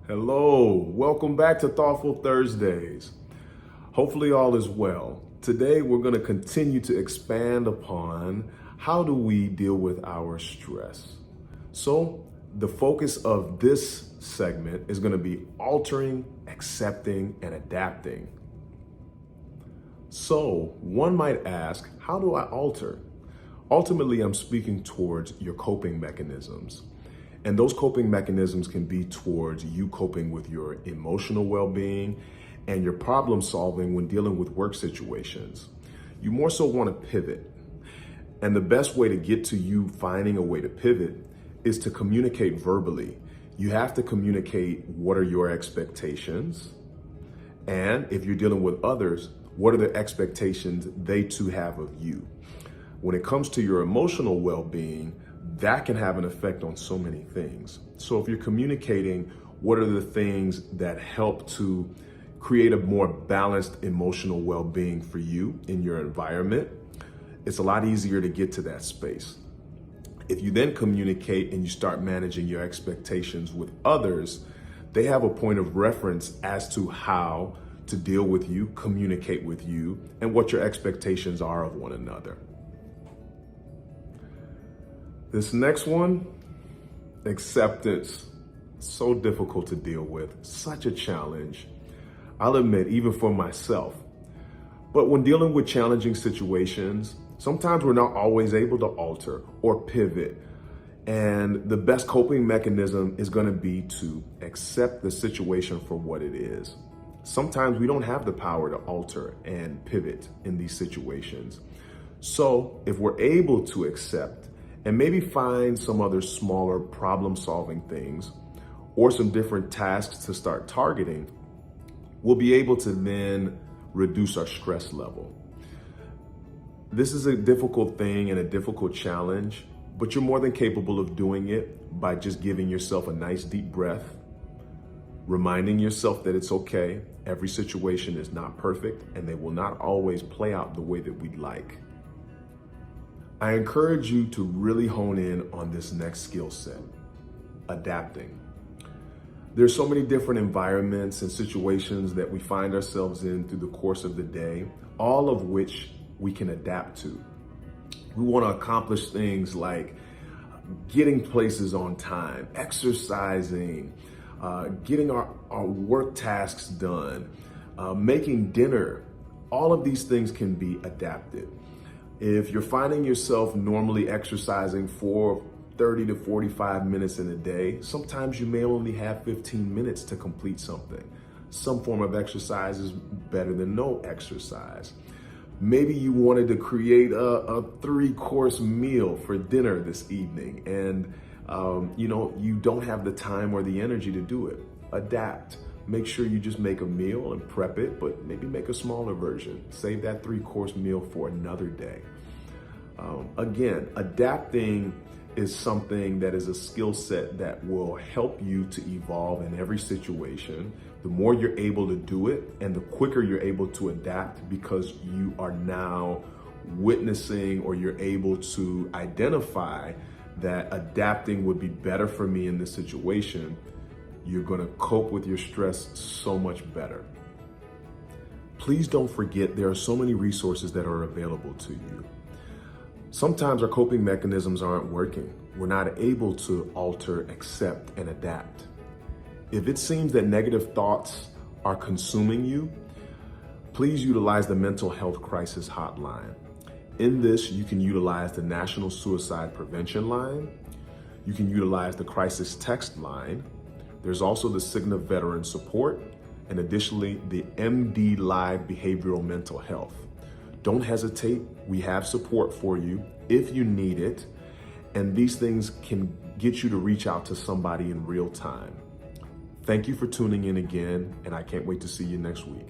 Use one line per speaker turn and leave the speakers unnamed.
Hello, welcome back to Thoughtful Thursdays. Hopefully all is well. Today we're going to continue to expand upon how do we deal with our stress. So the focus of this segment is going to be altering, accepting, and adapting. So one might ask, how do I alter? Ultimately, I'm speaking towards your coping mechanisms. And those coping mechanisms can be towards you coping with your emotional well-being and your problem solving when dealing with work situations. You more so want to pivot. And the best way to get to you finding a way to pivot is to communicate verbally. You have to communicate what are your expectations. And if you're dealing with others, what are the expectations they too have of you? When it comes to your emotional well-being, that can have an effect on so many things. So if you're communicating, what are the things that help to create a more balanced emotional well-being for you in your environment, it's a lot easier to get to that space. If you then communicate and you start managing your expectations with others, they have a point of reference as to how to deal with you, communicate with you, and what your expectations are of one another. This next one, acceptance, so difficult to deal with, such a challenge. I'll admit, even for myself. But when dealing with challenging situations, sometimes we're not always able to alter or pivot. And the best coping mechanism is going to be to accept the situation for what it is. Sometimes we don't have the power to alter and pivot in these situations. So if we're able to accept and maybe find some other smaller problem-solving things or some different tasks to start targeting, we'll be able to then reduce our stress level. This is a difficult thing and a difficult challenge, but you're more than capable of doing it by just giving yourself a nice deep breath, reminding yourself that it's okay. Every situation is not perfect and they will not always play out the way that we'd like. I encourage you to really hone in on this next skill set, adapting. There's so many different environments and situations that we find ourselves in through the course of the day, all of which we can adapt to. We want to accomplish things like getting places on time, exercising, getting our work tasks done, making dinner. All of these things can be adapted. If you're finding yourself normally exercising for 30 to 45 minutes in a day, sometimes you may only have 15 minutes to complete something. Some form of exercise is better than no exercise. Maybe you wanted to create a 3-course meal for dinner this evening and you don't have the time or the energy to do it. Adapt. Make sure you just make a meal and prep it, but maybe make a smaller version. Save that 3-course meal for another day. Again, adapting is something that is a skill set that will help you to evolve in every situation. The more you're able to do it and the quicker you're able to adapt because you are now witnessing or you're able to identify that adapting would be better for me in this situation, you're going to cope with your stress so much better. Please don't forget there are so many resources that are available to you. Sometimes our coping mechanisms aren't working. We're not able to alter, accept, and adapt. If it seems that negative thoughts are consuming you, please utilize the Mental Health Crisis Hotline. In this, you can utilize the National Suicide Prevention Line. You can utilize the Crisis Text Line. There's also the Cigna Veteran Support, and additionally, the MD Live Behavioral Mental Health. Don't hesitate. We have support for you if you need it, and these things can get you to reach out to somebody in real time. Thank you for tuning in again, and I can't wait to see you next week.